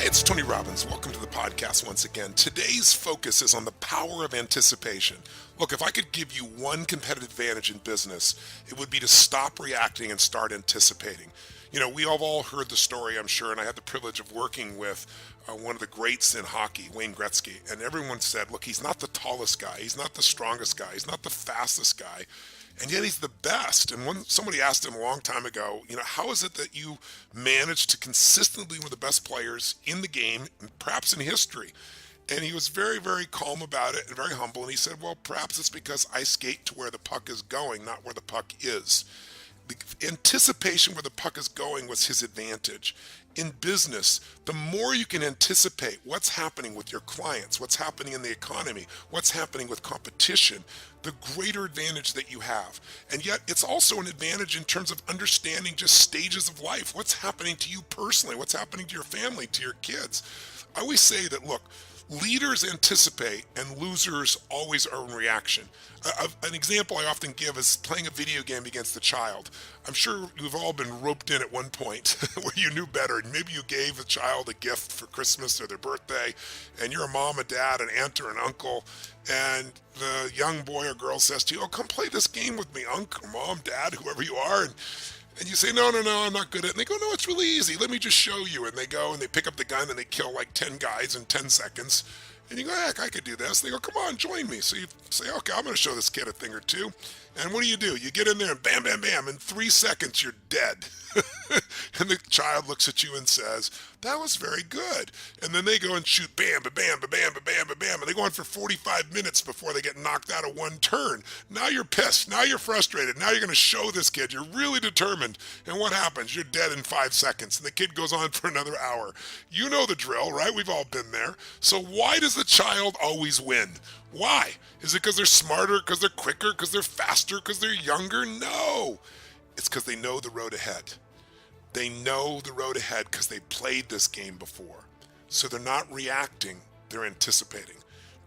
It's Tony Robbins. Welcome to the podcast once again. Today's focus is on the power of anticipation. Look, if I could give you one competitive advantage in business, it would be to stop reacting and start anticipating. You know, we have all heard the story, I'm sure, and I had the privilege of working with one of the greats in hockey, Wayne Gretzky, and everyone said, look, he's not the tallest guy, he's not the strongest guy, he's not the fastest guy, and yet he's the best. And when somebody asked him a long time ago, you know, how is it that you manage to consistently be one of the best players in the game, perhaps in history? And he was very, very calm about it and very humble. And he said, well, perhaps it's because I skate to where the puck is going, not where the puck is. The anticipation where the puck is going was his advantage. In business, the more you can anticipate what's happening with your clients, what's happening in the economy, what's happening with competition, the greater advantage that you have. And yet it's also an advantage in terms of understanding just stages of life. What's happening to you personally? What's happening to your family, to your kids? I always say that, look, leaders anticipate and losers always are in reaction. An example I often give is playing a video game against a child. I'm sure you've all been roped in at one point where you knew better, and maybe you gave a child a gift for Christmas or their birthday, and you're a mom, a dad, an aunt, or an uncle, and the young boy or girl says to you, oh, come play this game with me, uncle, mom, dad, whoever you are, and you say, no, I'm not good at it. And they go, no, it's really easy. Let me just show you. And they go and they pick up the gun and they kill like 10 guys in 10 seconds. And you go, heck, I could do this. And they go, come on, join me. So you say, okay, I'm going to show this kid a thing or two. And what do? You get in there and bam, bam, bam. In 3 seconds, you're dead. And the child looks at you and says, that was very good. And then they go and shoot bam, ba bam, ba bam, ba bam, ba bam. And they go on for 45 minutes before they get knocked out of one turn. Now you're pissed. Now you're frustrated. Now you're going to show this kid. You're really determined. And what happens? You're dead in 5 seconds. And the kid goes on for another hour. You know the drill, right? We've all been there. So why does the child always win? Why? Is it because they're smarter, because they're quicker, because they're faster, because they're younger? No. It's because they know the road ahead. They know the road ahead because they played this game before. So they're not reacting, they're anticipating.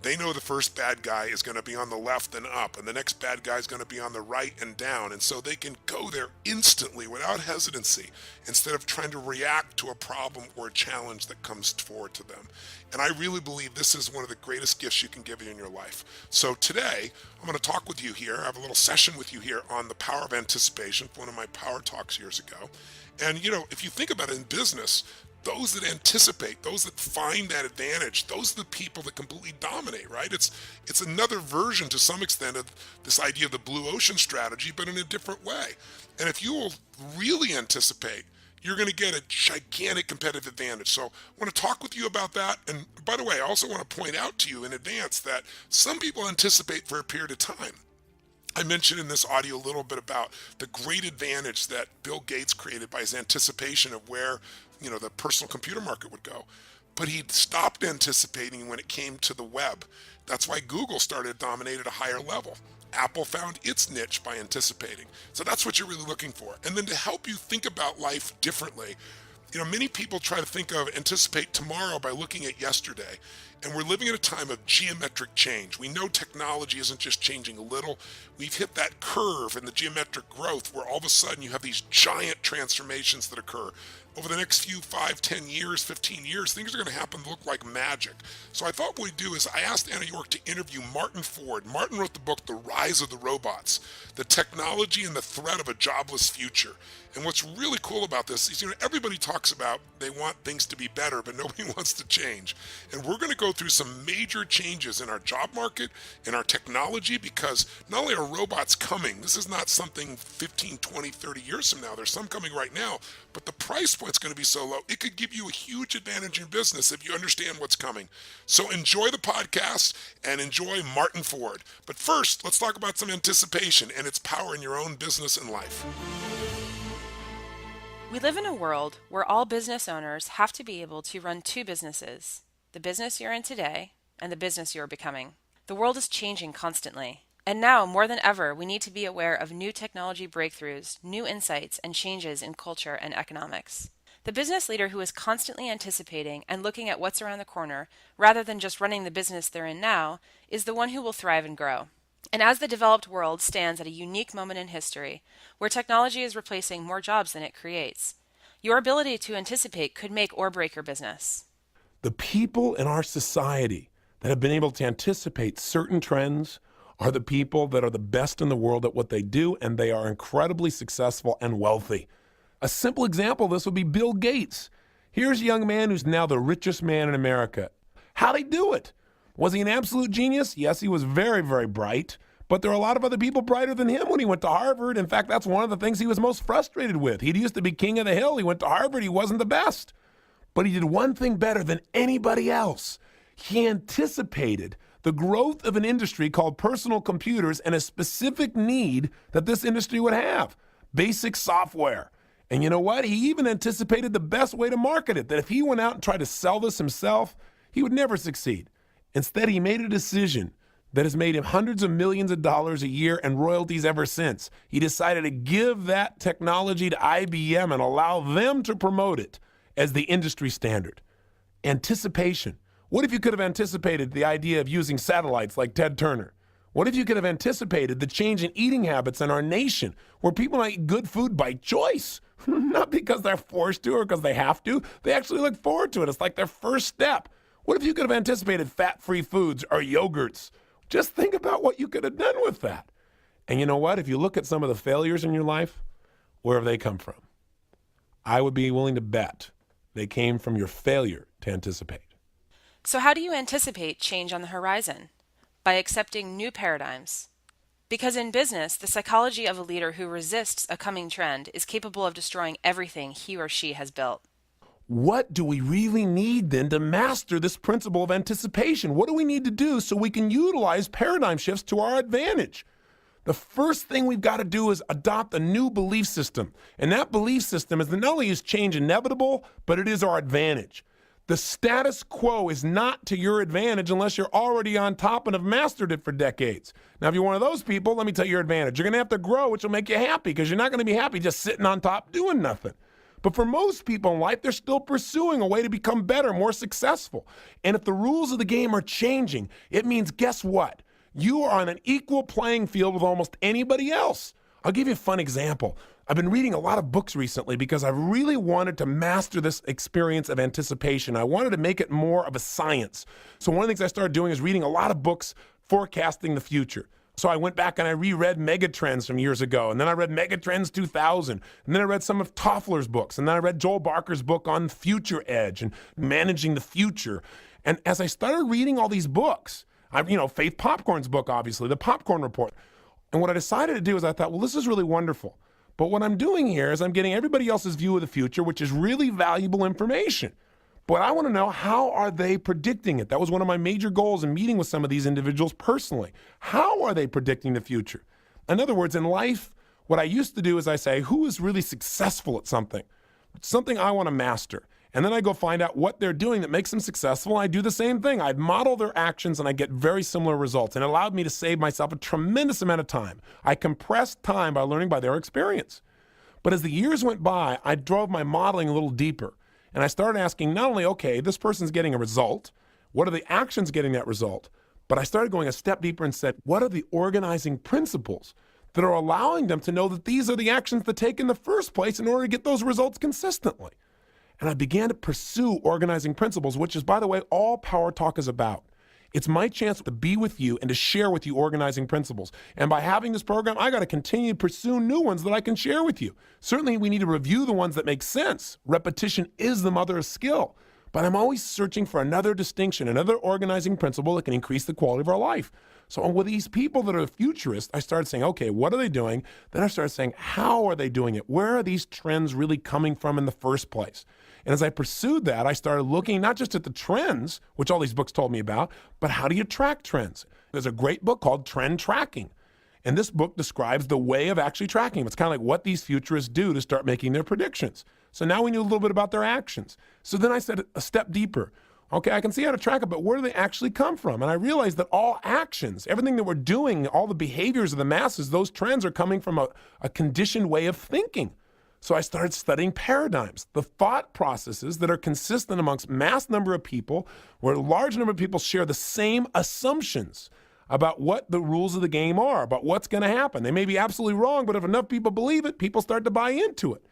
They know the first bad guy is going to be on the left and up, and the next bad guy is going to be on the right and down. And so they can go there instantly without hesitancy instead of trying to react to a problem or a challenge that comes forward to them. And I really believe this is one of the greatest gifts you can give you in your life. So today, I'm going to talk with you here. I have a little session with you here on the power of anticipation, one of my power talks years ago. And, you know, if you think about it in business, those that anticipate, those that find that advantage, those are the people that completely dominate, right? It's another version to some extent of this idea of the blue ocean strategy, but in a different way. And if you will really anticipate, you're going to get a gigantic competitive advantage. So I want to talk with you about that. And by the way, I also want to point out to you in advance that some people anticipate for a period of time. I mentioned in this audio a little bit about the great advantage that Bill Gates created by his anticipation of where, you know, the personal computer market would go. But he stopped anticipating when it came to the web. That's why Google started to dominate at a higher level. Apple found its niche by anticipating. So that's what you're really looking for. And then to help you think about life differently, you know, many people try to think of anticipate tomorrow by looking at yesterday. And we're living in a time of geometric change. We know technology isn't just changing a little. We've hit that curve in the geometric growth where all of a sudden you have these giant transformations that occur. Over the next few 5, 10 years, 15 years, things are going to happen that look like magic. So I thought what we'd do is I asked Anna York to interview Martin Ford. Martin wrote the book, The Rise of the Robots, the technology and the threat of a jobless future. And what's really cool about this is, you know, everybody talks about they want things to be better, but nobody wants to change. And we're going to go through some major changes in our job market, in our technology, because not only are robots coming, this is not something 15, 20, 30 years from now. There's some coming right now, but the price point's going to be so low, it could give you a huge advantage in business if you understand what's coming. So enjoy the podcast and enjoy Martin Ford. But first, let's talk about some anticipation and its power in your own business and life. We live in a world where all business owners have to be able to run two businesses, the business you're in today and the business you're becoming. The world is changing constantly. And now, more than ever, we need to be aware of new technology breakthroughs, new insights, and changes in culture and economics. The business leader who is constantly anticipating and looking at what's around the corner, rather than just running the business they're in now, is the one who will thrive and grow. And as the developed world stands at a unique moment in history, where technology is replacing more jobs than it creates, your ability to anticipate could make or break your business. The people in our society that have been able to anticipate certain trends are the people that are the best in the world at what they do, and they are incredibly successful and wealthy. A simple example of this would be Bill Gates. Here's a young man who's now the richest man in America. How'd he do it? Was he an absolute genius? Yes, he was very, very bright. But there are a lot of other people brighter than him when he went to Harvard. In fact, that's one of the things he was most frustrated with. He used to be king of the hill. He went to Harvard. He wasn't the best. But he did one thing better than anybody else. He anticipated the growth of an industry called personal computers and a specific need that this industry would have, basic software. And you know what? He even anticipated the best way to market it, that if he went out and tried to sell this himself, he would never succeed. Instead, he made a decision that has made him hundreds of millions of dollars a year and royalties ever since. He decided to give that technology to IBM and allow them to promote it as the industry standard. Anticipation. What if you could have anticipated the idea of using satellites like Ted Turner? What if you could have anticipated the change in eating habits in our nation, where people now eat good food by choice, not because they're forced to or because they have to. They actually look forward to it. It's like their first step. What if you could have anticipated fat-free foods or yogurts? Just think about what you could have done with that. And you know what? If you look at some of the failures in your life, where have they come from? I would be willing to bet they came from your failure to anticipate. So how do you anticipate change on the horizon? By accepting new paradigms. Because in business, the psychology of a leader who resists a coming trend is capable of destroying everything he or she has built. What do we really need then to master this principle of anticipation? What do we need to do so we can utilize paradigm shifts to our advantage? The first thing we've got to do is adopt a new belief system. And that belief system is that not only is change inevitable, but it is our advantage. The status quo is not to your advantage unless you're already on top and have mastered it for decades. Now, if you're one of those people, let me tell you your advantage. You're going to have to grow, which will make you happy, because you're not going to be happy just sitting on top doing nothing. But for most people in life, they're still pursuing a way to become better, more successful. And if the rules of the game are changing, it means, guess what? You are on an equal playing field with almost anybody else. I'll give you a fun example. I've been reading a lot of books recently because I really wanted to master this experience of anticipation. I wanted to make it more of a science. So one of the things I started doing is reading a lot of books forecasting the future. So I went back and I reread Megatrends from years ago, and then I read Megatrends 2000, and then I read some of Toffler's books, and then I read Joel Barker's book on Future Edge and managing the future. And as I started reading all these books, Faith Popcorn's book, obviously, The Popcorn Report. And what I decided to do is I thought, well, this is really wonderful. But what I'm doing here is I'm getting everybody else's view of the future, which is really valuable information. But I want to know, how are they predicting it? That was one of my major goals in meeting with some of these individuals personally. How are they predicting the future? In other words, in life, what I used to do is I say, who is really successful at something? Something I want to master. And then I go find out what they're doing that makes them successful. I do the same thing. I model their actions and I get very similar results. And it allowed me to save myself a tremendous amount of time. I compressed time by learning by their experience. But as the years went by, I drove my modeling a little deeper. And I started asking not only, okay, this person's getting a result, what are the actions getting that result? But I started going a step deeper and said, what are the organizing principles that are allowing them to know that these are the actions to take in the first place in order to get those results consistently? And I began to pursue organizing principles, which is, by the way, all Power Talk is about. It's my chance to be with you and to share with you organizing principles. And by having this program, I got to continue to pursue new ones that I can share with you. Certainly, we need to review the ones that make sense. Repetition is the mother of skill. But I'm always searching for another distinction, another organizing principle that can increase the quality of our life. So with these people that are futurists, I started saying, okay, what are they doing? Then I started saying, how are they doing it? Where are these trends really coming from in the first place? And as I pursued that, I started looking not just at the trends, which all these books told me about, but how do you track trends? There's a great book called Trend Tracking. And this book describes the way of actually tracking them. It's kind of like what these futurists do to start making their predictions. So now we knew a little bit about their actions. So then I said a step deeper. Okay, I can see how to track it, but where do they actually come from? And I realized that all actions, everything that we're doing, all the behaviors of the masses, those trends are coming from a conditioned way of thinking. So I started studying paradigms, the thought processes that are consistent amongst mass number of people, where a large number of people share the same assumptions about what the rules of the game are, about what's going to happen. They may be absolutely wrong, but if enough people believe it, people start to buy into it.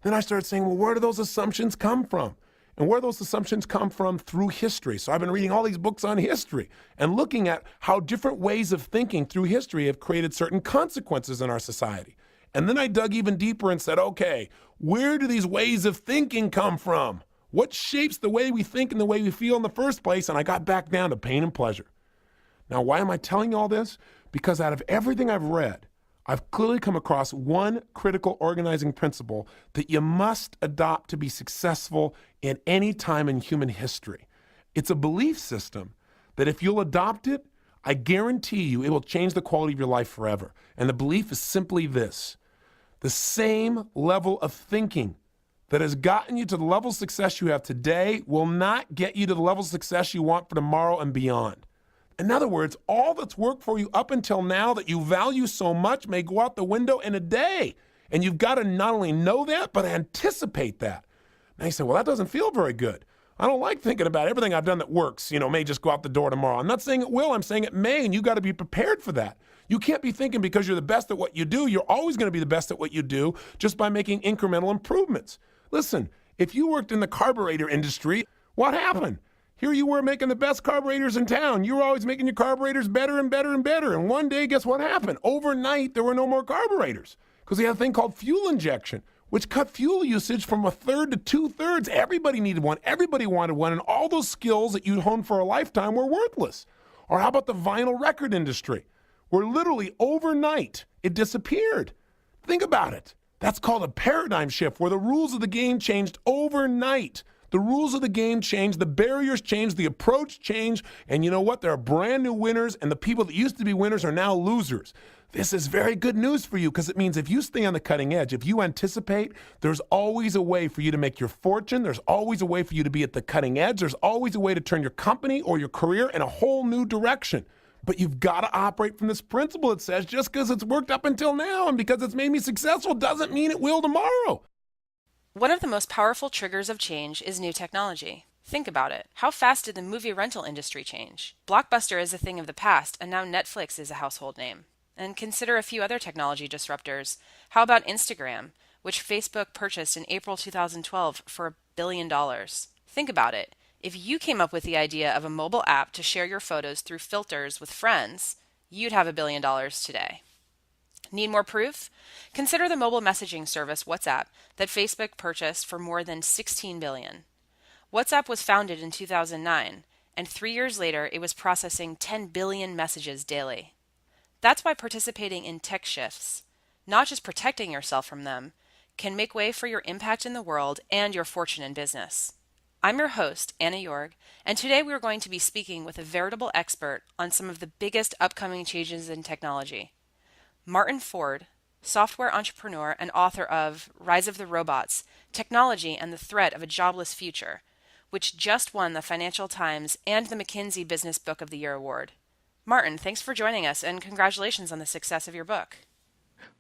Then I started saying, well, where do those assumptions come from? And where those assumptions come from? Through history. So I've been reading all these books on history and looking at how different ways of thinking through history have created certain consequences in our society. And then I dug even deeper and said, okay, where do these ways of thinking come from? What shapes the way we think and the way we feel in the first place? And I got back down to pain and pleasure. Now, why am I telling you all this? Because out of everything I've read, I've clearly come across one critical organizing principle that you must adopt to be successful in any time in human history. It's a belief system that if you'll adopt it, I guarantee you it will change the quality of your life forever. And the belief is simply this: the same level of thinking that has gotten you to the level of success you have today will not get you to the level of success you want for tomorrow and beyond. In other words, all that's worked for you up until now that you value so much may go out the window in a day. And you've got to not only know that, but anticipate that. Now you say, well, that doesn't feel very good. I don't like thinking about everything I've done that works, may just go out the door tomorrow. I'm not saying it will, I'm saying it may, and you got to be prepared for that. You can't be thinking because you're the best at what you do, you're always going to be the best at what you do just by making incremental improvements. Listen, if you worked in the carburetor industry, what happened? Here you were making the best carburetors in town. You were always making your carburetors better and better and better. And one day, guess what happened? Overnight, there were no more carburetors because we had a thing called fuel injection, which cut fuel usage from 1/3 to 2/3. Everybody needed one. Everybody wanted one. And all those skills that you'd honed for a lifetime were worthless. Or how about the vinyl record industry, where literally overnight it disappeared? Think about it. That's called a paradigm shift, where the rules of the game changed overnight. The rules of the game changed, the barriers changed, the approach changed, and you know what? There are brand new winners, and the people that used to be winners are now losers. This is very good news for you because it means if you stay on the cutting edge, if you anticipate, there's always a way for you to make your fortune. There's always a way for you to be at the cutting edge. There's always a way to turn your company or your career in a whole new direction. But you've got to operate from this principle that says just because it's worked up until now and because it's made me successful doesn't mean it will tomorrow. One of the most powerful triggers of change is new technology. Think about it. How fast did the movie rental industry change? Blockbuster is a thing of the past, and now Netflix is a household name. And consider a few other technology disruptors. How about Instagram, which Facebook purchased in April 2012 for $1 billion? Think about it. If you came up with the idea of a mobile app to share your photos through filters with friends, you'd have $1 billion today. Need more proof? Consider the mobile messaging service WhatsApp that Facebook purchased for more than $16 billion. WhatsApp was founded in 2009, and 3 years later it was processing 10 billion messages daily. That's why participating in tech shifts, not just protecting yourself from them, can make way for your impact in the world and your fortune in business. I'm your host, Anna Jorg, and today we are going to be speaking with a veritable expert on some of the biggest upcoming changes in technology. Martin Ford, software entrepreneur and author of Rise of the Robots, Technology and the Threat of a Jobless Future, which just won the Financial Times and the McKinsey Business Book of the Year award. Martin, thanks for joining us and congratulations on the success of your book.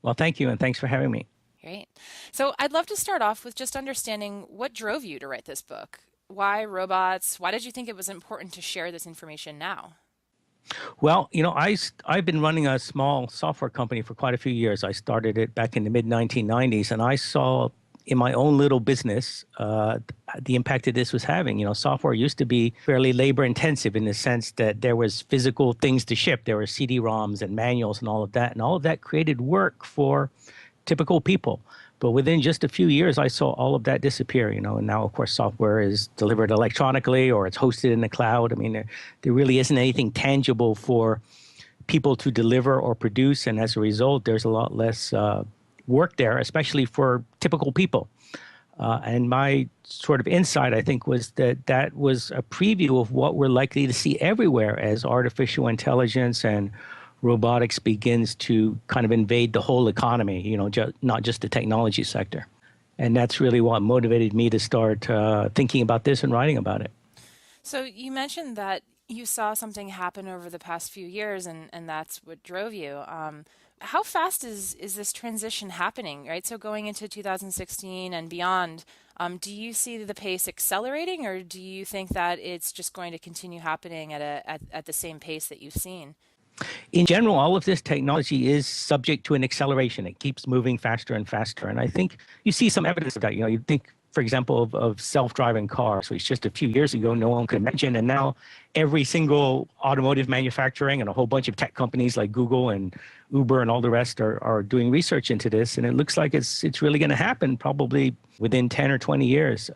Well, thank you, and thanks for having me. Great. So I'd love to start off with just understanding what drove you to write this book. Why robots? Why did you think it was important to share this information now? Well, I've been running a small software company for quite a few years. I started it back in the mid-1990s, and I saw in my own little business the impact that this was having. Software used to be fairly labor-intensive in the sense that there was physical things to ship. There were CD-ROMs and manuals and all of that created work for typical people. But within just a few years, I saw all of that disappear, and now, of course, software is delivered electronically or it's hosted in the cloud. I mean, there really isn't anything tangible for people to deliver or produce. And as a result, there's a lot less work there, especially for typical people. And my sort of insight, I think, was that was a preview of what we're likely to see everywhere as artificial intelligence and robotics begins to kind of invade the whole economy, not just the technology sector. And that's really what motivated me to start thinking about this and writing about it. So you mentioned that you saw something happen over the past few years, and that's what drove you. How fast is this transition happening, right? So going into 2016 and beyond, do you see the pace accelerating, or do you think that it's just going to continue happening at the same pace that you've seen? In general, all of this technology is subject to an acceleration. It keeps moving faster and faster. And I think you see some evidence of that. You think, for example, of self-driving cars, which just a few years ago, no one could imagine. And now every single automotive manufacturing and a whole bunch of tech companies like Google and Uber and all the rest are doing research into this. And it looks like it's really going to happen probably within 10 or 20 years.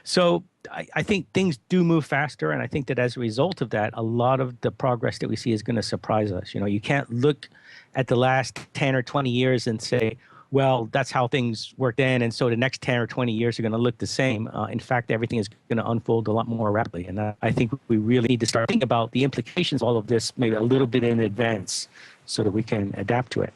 So I think things do move faster. And I think that as a result of that, a lot of the progress that we see is going to surprise us. You can't look at the last 10 or 20 years and say, well, that's how things worked then, and so the next 10 or 20 years are going to look the same. In fact, everything is going to unfold a lot more rapidly. And I think we really need to start thinking about the implications of all of this maybe a little bit in advance so that we can adapt to it.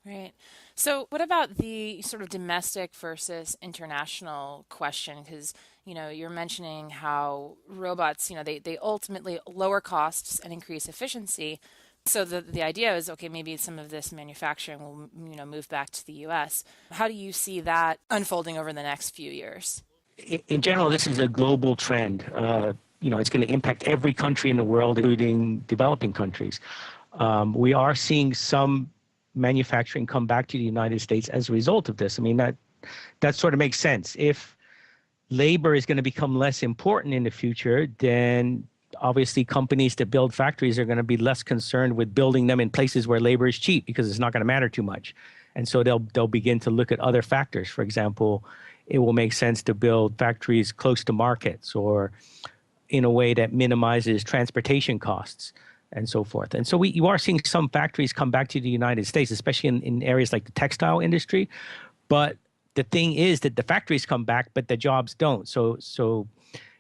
Right. So what about the sort of domestic versus international question? Because, you're mentioning how robots, they ultimately lower costs and increase efficiency. So the idea is, okay, maybe some of this manufacturing will, move back to the U.S. How do you see that unfolding over the next few years? In general, this is a global trend. It's going to impact every country in the world, including developing countries. We are seeing some manufacturing come back to the United States as a result of this. I mean, that sort of makes sense. If labor is going to become less important in the future, then obviously companies that build factories are going to be less concerned with building them in places where labor is cheap because it's not going to matter too much. And so they'll begin to look at other factors. For example, it will make sense to build factories close to markets or in a way that minimizes transportation costs and so forth. And so you are seeing some factories come back to the United States, especially in areas like the textile industry. But the thing is that the factories come back, but the jobs don't. So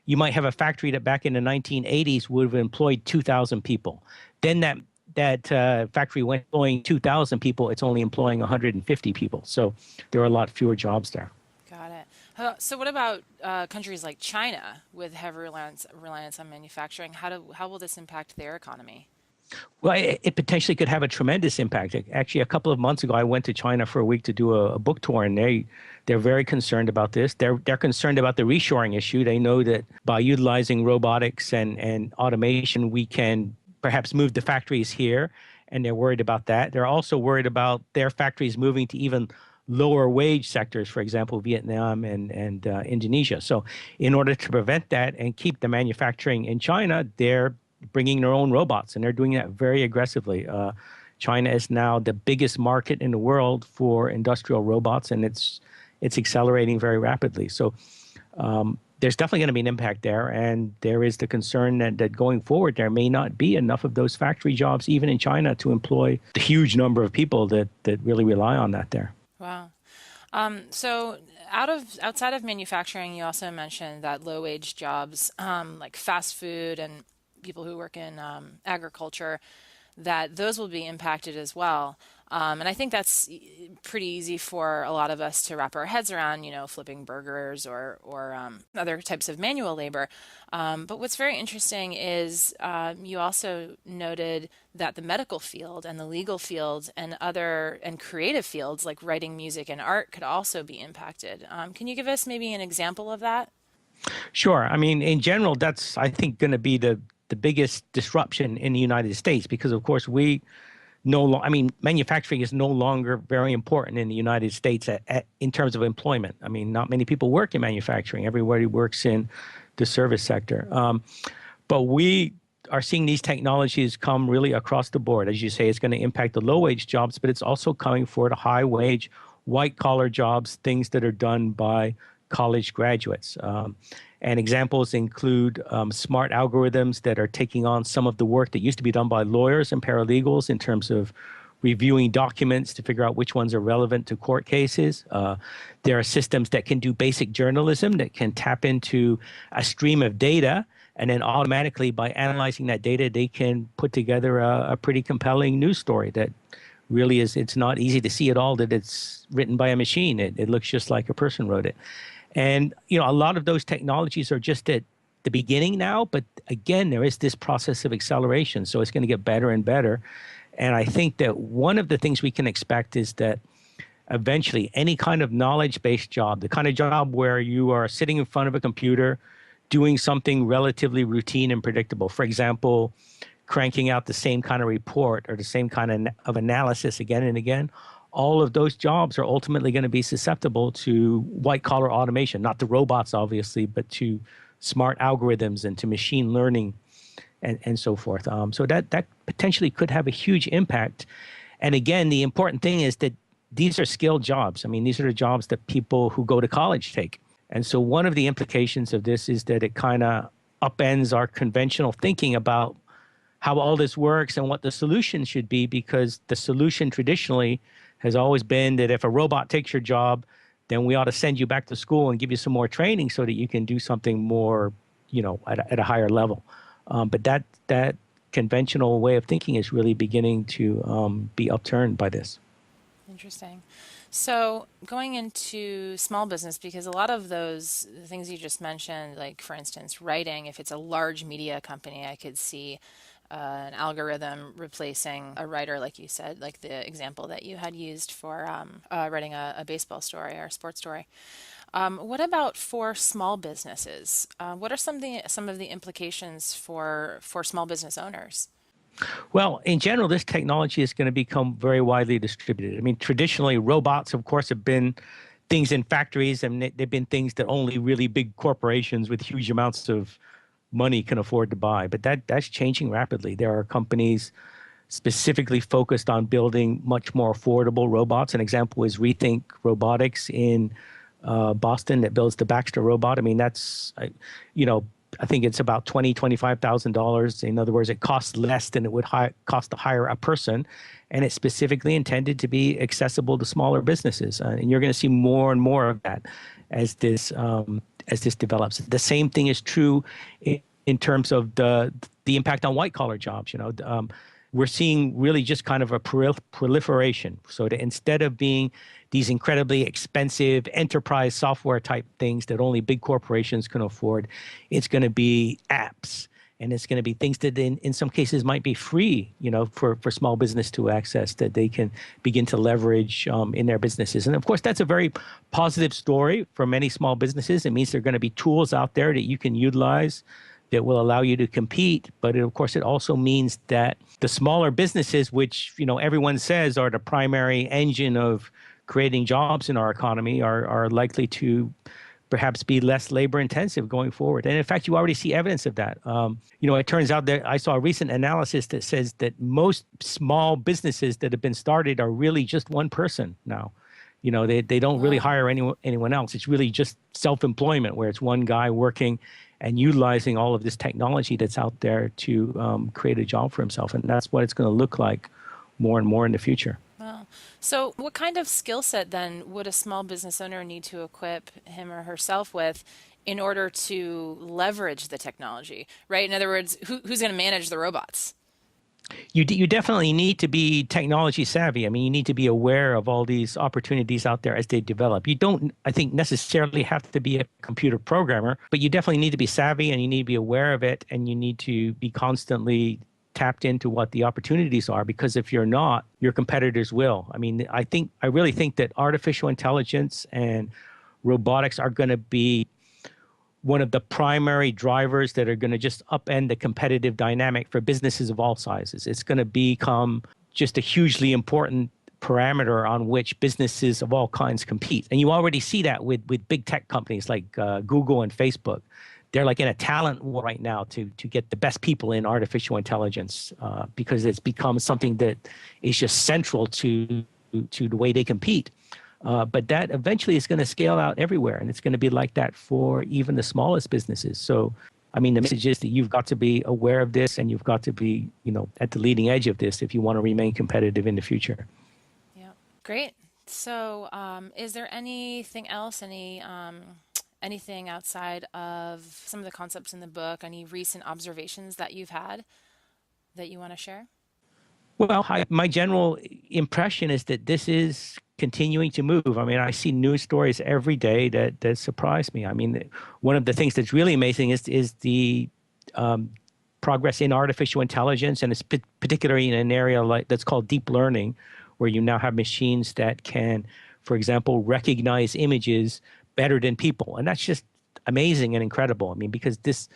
you might have a factory that back in the 1980s would have employed 2,000 people. Then that factory went employing 2,000 people. It's only employing 150 people. So there are a lot fewer jobs there. Got it. So what about countries like China with heavy reliance on manufacturing? How will this impact their economy? Well, it potentially could have a tremendous impact. Actually, a couple of months ago, I went to China for a week to do a book tour, and they're very concerned about this. They're concerned about the reshoring issue. They know that by utilizing robotics and automation, we can perhaps move the factories here, and they're worried about that. They're also worried about their factories moving to even lower wage sectors, for example, Vietnam and Indonesia. So in order to prevent that and keep the manufacturing in China, they're bringing their own robots, and they're doing that very aggressively. China is now the biggest market in the world for industrial robots, and it's accelerating very rapidly. So there's definitely going to be an impact there, and there is the concern that going forward, there may not be enough of those factory jobs, even in China, to employ the huge number of people that really rely on that there. Wow. So outside of manufacturing, you also mentioned that low-wage jobs like fast food and people who work in agriculture, that those will be impacted as well. And I think that's pretty easy for a lot of us to wrap our heads around, flipping burgers or other types of manual labor. But what's very interesting is you also noted that the medical field and the legal field and creative fields like writing music and art could also be impacted. Can you give us maybe an example of that? Sure. I mean, in general, that's, I think, going to be the biggest disruption in the United States because, of course, manufacturing is no longer very important in the United States in terms of employment. I mean, not many people work in manufacturing. Everybody works in the service sector. But we are seeing these technologies come really across the board. As you say, it's going to impact the low-wage jobs, but it's also coming for the high-wage, white-collar jobs, things that are done by college graduates. And examples include smart algorithms that are taking on some of the work that used to be done by lawyers and paralegals in terms of reviewing documents to figure out which ones are relevant to court cases. There are systems that can do basic journalism that can tap into a stream of data, and then automatically by analyzing that data, they can put together a pretty compelling news story that really it's not easy to see at all that it's written by a machine. It looks just like a person wrote it. And, a lot of those technologies are just at the beginning now, but again, there is this process of acceleration. So it's going to get better and better. And I think that one of the things we can expect is that eventually any kind of knowledge-based job, the kind of job where you are sitting in front of a computer doing something relatively routine and predictable. For example, cranking out the same kind of report or the same kind of analysis again and again, all of those jobs are ultimately going to be susceptible to white collar automation, not to robots, obviously, but to smart algorithms and to machine learning and so forth. So that potentially could have a huge impact. And again, the important thing is that these are skilled jobs. I mean, these are the jobs that people who go to college take. And so one of the implications of this is that it kind of upends our conventional thinking about how all this works and what the solution should be, because the solution traditionally has always been that if a robot takes your job, then we ought to send you back to school and give you some more training so that you can do something more, at a higher level. But that conventional way of thinking is really beginning to be upturned by this. Interesting. So going into small business, because a lot of those things you just mentioned, like for instance, writing, if it's a large media company, I could see an algorithm replacing a writer, like you said, like the example that you had used for writing a baseball story or a sports story. What about for small businesses? What are some of the implications for small business owners? Well, in general, this technology is going to become very widely distributed. I mean, traditionally, robots, of course, have been things in factories, and they've been things that only really big corporations with huge amounts of money can afford to buy. But that's changing rapidly. There are companies specifically focused on building much more affordable robots. An example is Rethink Robotics in Boston that builds the Baxter robot. I mean, that's, I think it's about $25,000. In other words, it costs less than it would cost to hire a person, and it's specifically intended to be accessible to smaller businesses. And you're going to see more and more of that as this develops. The same thing is true in terms of the impact on white collar jobs. We're seeing really just kind of a proliferation. So that instead of being these incredibly expensive enterprise software type things that only big corporations can afford, it's going to be apps, and it's going to be things that in some cases might be free, for small business to access, that they can begin to leverage in their businesses. And of course, that's a very positive story for many small businesses. It means there are going to be tools out there that you can utilize that will allow you to compete. But of course, it also means that the smaller businesses, which everyone says are the primary engine of creating jobs in our economy, are likely to perhaps be less labor intensive going forward. And in fact, you already see evidence of that. It turns out that I saw a recent analysis that says that most small businesses that have been started are really just one person now. They don't really hire anyone else. It's really just self-employment, where it's one guy working and utilizing all of this technology that's out there to create a job for himself. And that's what it's going to look like more and more in the future. Wow. So what kind of skill set then would a small business owner need to equip him or herself with in order to leverage the technology, right? In other words, who's going to manage the robots? You definitely need to be technology savvy. I mean, you need to be aware of all these opportunities out there as they develop. You don't, I think, necessarily have to be a computer programmer, but you definitely need to be savvy, and you need to be aware of it, and you need to be constantly tapped into what the opportunities are, because if you're not, your competitors will. I mean, I really think that artificial intelligence and robotics are going to be one of the primary drivers that are going to just upend the competitive dynamic for businesses of all sizes. It's going to become just a hugely important parameter on which businesses of all kinds compete. And you already see that with big tech companies like Google and Facebook. They're like in a talent war right now to get the best people in artificial intelligence because it's become something that is just central to the way they compete. But that eventually is going to scale out everywhere, and it's going to be like that for even the smallest businesses. So, I mean, the message is that you've got to be aware of this, and you've got to be, at the leading edge of this if you want to remain competitive in the future. Yeah, great. So, is there anything else, anything outside of some of the concepts in the book, any recent observations that you've had that you want to share? Well, my general impression is that this is continuing to move. I mean, I see news stories every day that surprise me. I mean, one of the things that's really amazing is the progress in artificial intelligence, and it's particularly in an area that's called deep learning, where you now have machines that can, for example, recognize images better than people. And that's just amazing and incredible. I mean, because this,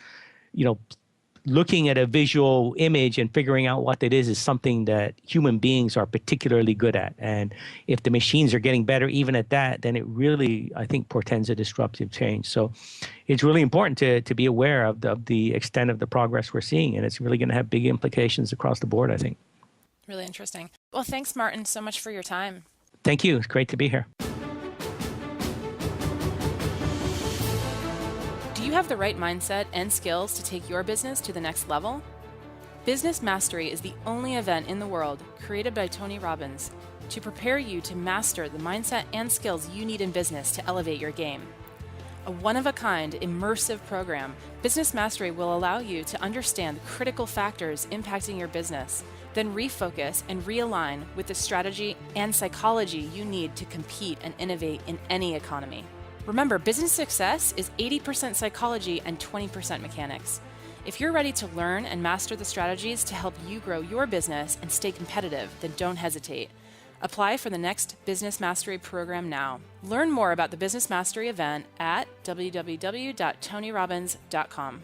looking at a visual image and figuring out what it is something that human beings are particularly good at. And if the machines are getting better even at that, then it really, I think, portends a disruptive change. So it's really important to be aware of the extent of the progress we're seeing. And it's really going to have big implications across the board, I think. Really interesting. Well, thanks, Martin, so much for your time. Thank you. It's great to be here. Do you have the right mindset and skills to take your business to the next level? Business Mastery is the only event in the world created by Tony Robbins to prepare you to master the mindset and skills you need in business to elevate your game. A one-of-a-kind, immersive program, Business Mastery will allow you to understand the critical factors impacting your business, then refocus and realign with the strategy and psychology you need to compete and innovate in any economy. Remember, business success is 80% psychology and 20% mechanics. If you're ready to learn and master the strategies to help you grow your business and stay competitive, then don't hesitate. Apply for the next Business Mastery program now. Learn more about the Business Mastery event at www.tonyrobbins.com.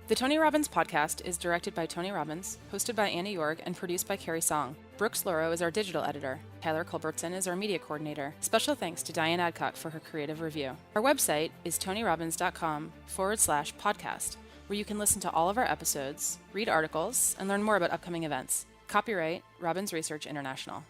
The Tony Robbins podcast is directed by Tony Robbins, hosted by Annie York, and produced by Carrie Song. Brooks Loro is our digital editor. Tyler Culbertson is our media coordinator. Special thanks to Diane Adcock for her creative review. Our website is tonyrobbins.com/podcast, where you can listen to all of our episodes, read articles, and learn more about upcoming events. Copyright Robbins Research International.